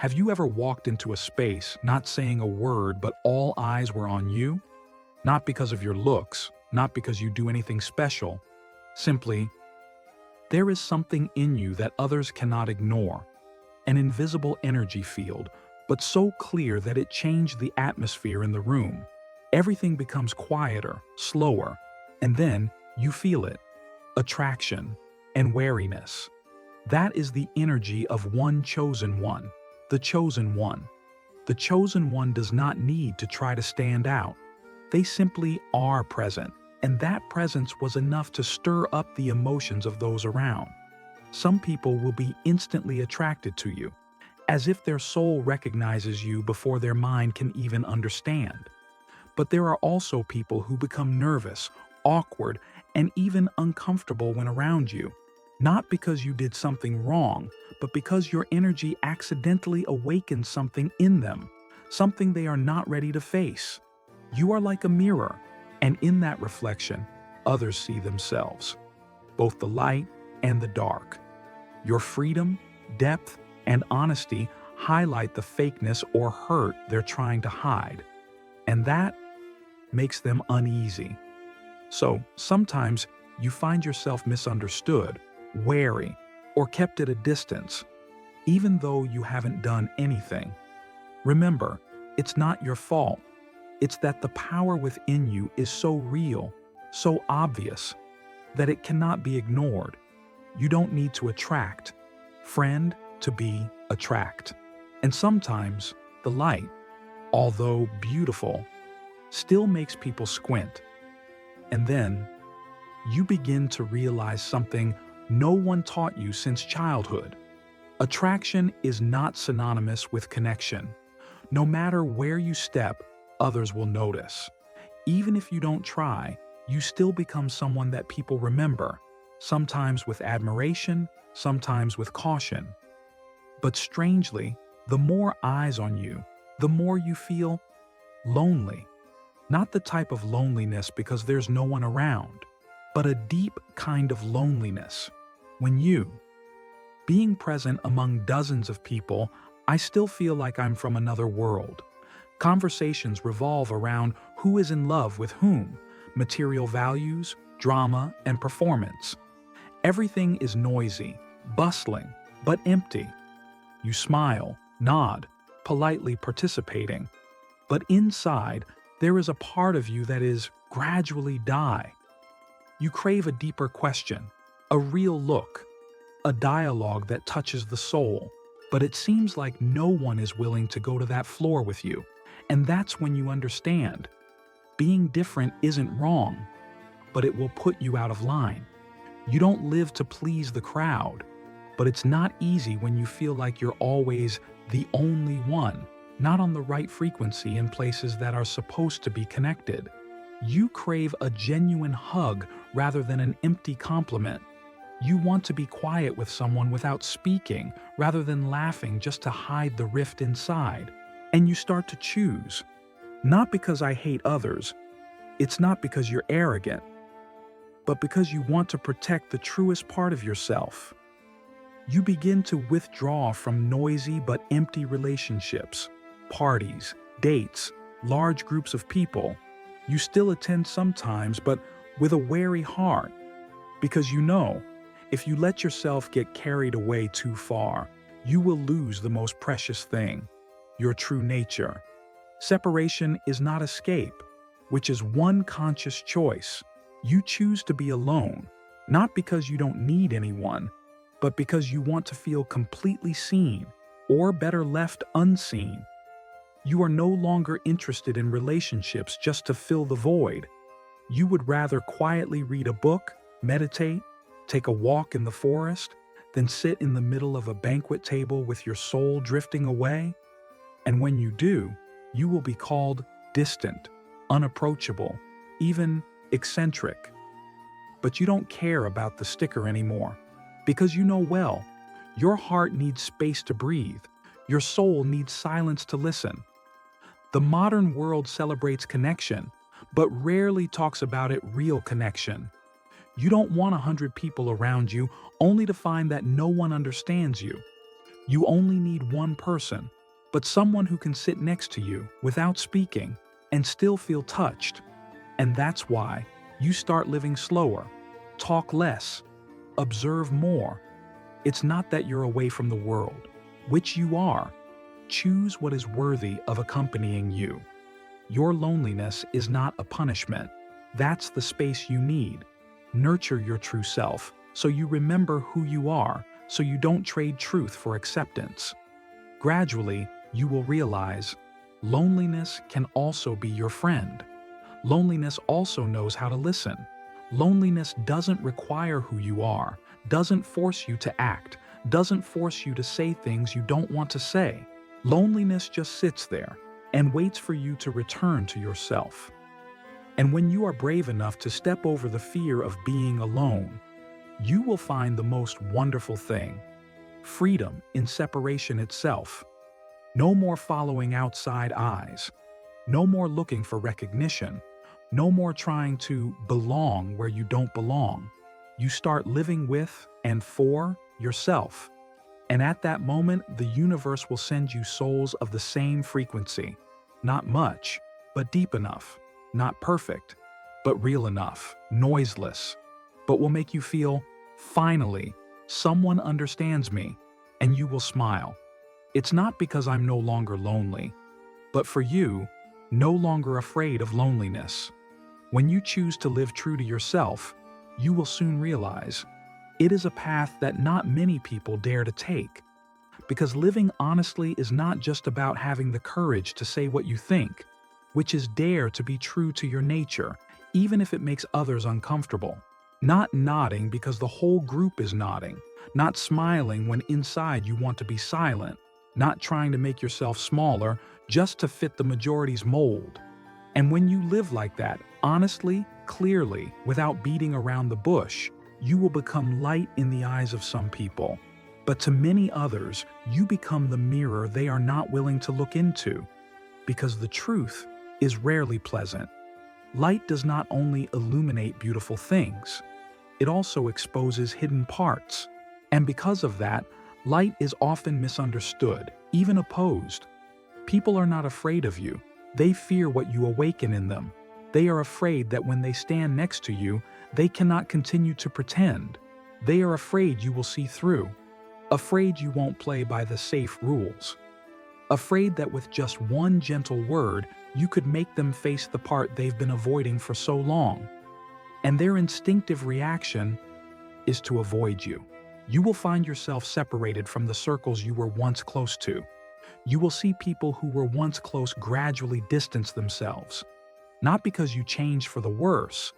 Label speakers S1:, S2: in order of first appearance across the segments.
S1: Have you ever walked into a space not saying a word but all eyes were on you? Not because of your looks, not because you do anything special. Simply, there is something in you that others cannot ignore. An invisible energy field, but so clear that it changed the atmosphere in the room. Everything becomes quieter, slower, and then you feel it. Attraction and wariness. That is the energy of one chosen one, the chosen one. The chosen one does not need to try to stand out. They simply are present, and that presence was enough to stir up the emotions of those around. Some people will be instantly attracted to you, as if their soul recognizes you before their mind can even understand. But there are also people who become nervous, awkward, and even uncomfortable when around you. Not because you did something wrong, but because your energy accidentally awakens something in them, something they are not ready to face. You are like a mirror, and in that reflection, others see themselves, both the light and the dark. Your freedom, depth, and honesty highlight the fakeness or hurt they're trying to hide, and that makes them uneasy. So sometimes you find yourself misunderstood, wary, or kept at a distance, even though you haven't done anything. Remember, it's not your fault. It's that the power within you is so real, so obvious, that it cannot be ignored. You don't need to attract, friend, to be attract. And sometimes the light, although beautiful, still makes people squint. And then you begin to realize something no one taught you since childhood. Attraction is not synonymous with connection. No matter where you step, others will notice. Even if you don't try, you still become someone that people remember, sometimes with admiration, sometimes with caution. But strangely, the more eyes on you, the more you feel lonely. Not the type of loneliness because there's no one around, but a deep kind of loneliness. When being present among dozens of people, I still feel like I'm from another world. Conversations revolve around who is in love with whom, material values, drama, and performance. Everything is noisy, bustling, but empty. You smile, nod, politely participating. But inside, there is a part of you that is gradually die. You crave a deeper question, a real look, a dialogue that touches the soul, but it seems like no one is willing to go to that floor with you. And that's when you understand. Being different isn't wrong, but it will put you out of line. You don't live to please the crowd, but it's not easy when you feel like you're always the only one, not on the right frequency in places that are supposed to be connected. You crave a genuine hug rather than an empty compliment. You want to be quiet with someone without speaking rather than laughing just to hide the rift inside. And you start to choose. Not because I hate others. It's not because you're arrogant, but because you want to protect the truest part of yourself. You begin to withdraw from noisy but empty relationships, parties, dates, large groups of people. You still attend sometimes, but with a wary heart, because you know, if you let yourself get carried away too far, you will lose the most precious thing, your true nature. Separation is not escape, which is one conscious choice. You choose to be alone, not because you don't need anyone, but because you want to feel completely seen, or better left unseen. You are no longer interested in relationships just to fill the void. You would rather quietly read a book, meditate, take a walk in the forest, than sit in the middle of a banquet table with your soul drifting away. And when you do, you will be called distant, unapproachable, even eccentric. But you don't care about the sticker anymore, because you know well, your heart needs space to breathe, your soul needs silence to listen. The modern world celebrates connection, but rarely talks about it real connection. You don't want 100 people around you only to find that no one understands you. You only need one person, but someone who can sit next to you without speaking and still feel touched. And that's why you start living slower, talk less, observe more. It's not that you're away from the world, which you are. Choose what is worthy of accompanying you. Your loneliness is not a punishment. That's the space you need. Nurture your true self so you remember who you are, so you don't trade truth for acceptance. Gradually, you will realize loneliness can also be your friend. Loneliness also knows how to listen. Loneliness doesn't require who you are, doesn't force you to act, doesn't force you to say things you don't want to say. Loneliness just sits there and waits for you to return to yourself. And when you are brave enough to step over the fear of being alone, you will find the most wonderful thing: freedom in separation itself. No more following outside eyes. No more looking for recognition. No more trying to belong where you don't belong. You start living with and for yourself. And at that moment, the universe will send you souls of the same frequency. Not much, but deep enough. Not perfect, but real enough. Noiseless, but will make you feel, finally, someone understands me, and you will smile. It's not because I'm no longer lonely, but for you, no longer afraid of loneliness. When you choose to live true to yourself, you will soon realize it is a path that not many people dare to take. Because living honestly is not just about having the courage to say what you think, which is dare to be true to your nature, even if it makes others uncomfortable. Not nodding because the whole group is nodding, not smiling when inside you want to be silent, not trying to make yourself smaller just to fit the majority's mold. And when you live like that, honestly, clearly, without beating around the bush, you will become light in the eyes of some people. But to many others, you become the mirror they are not willing to look into. Because the truth is rarely pleasant. Light does not only illuminate beautiful things, it also exposes hidden parts. And because of that, light is often misunderstood, even opposed. People are not afraid of you. They fear what you awaken in them. They are afraid that when they stand next to you, they cannot continue to pretend. They are afraid you will see through. Afraid you won't play by the safe rules. Afraid that with just one gentle word, you could make them face the part they've been avoiding for so long. And their instinctive reaction is to avoid you. You will find yourself separated from the circles you were once close to. You will see people who were once close gradually distance themselves. Not because you changed for the worse,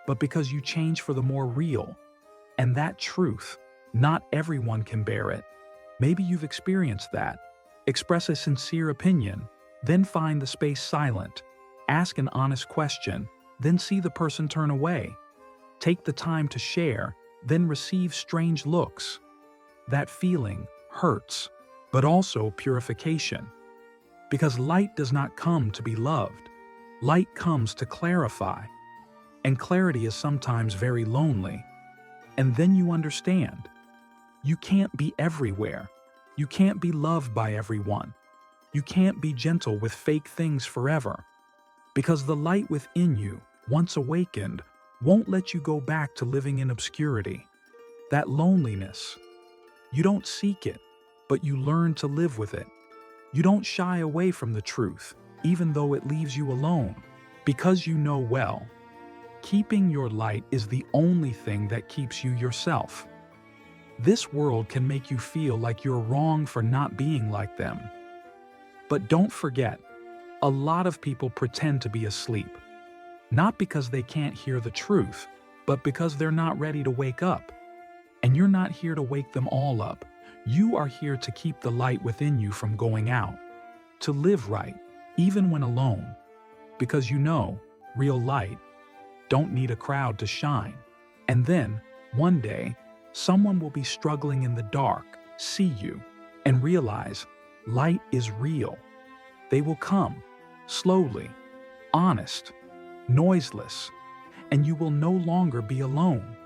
S1: but because you changed for the more real. And that truth, not everyone can bear it. Maybe you've experienced that. Express a sincere opinion, then find the space silent. Ask an honest question, then see the person turn away. Take the time to share, then receive strange looks. That feeling hurts, but also purification. Because light does not come to be loved. Light comes to clarify. And clarity is sometimes very lonely. And then you understand. You can't be everywhere. You can't be loved by everyone. You can't be gentle with fake things forever. Because the light within you, once awakened, won't let you go back to living in obscurity. That loneliness, you don't seek it, but you learn to live with it. You don't shy away from the truth, even though it leaves you alone, because you know well, keeping your light is the only thing that keeps you yourself. This world can make you feel like you're wrong for not being like them. But don't forget, a lot of people pretend to be asleep. Not because they can't hear the truth, but because they're not ready to wake up. And you're not here to wake them all up. You are here to keep the light within you from going out. To live right, even when alone. Because you know, real light don't need a crowd to shine. And then, one day, someone will be struggling in the dark, see you, and realize light is real. They will come, slowly, honest, noiseless, and you will no longer be alone.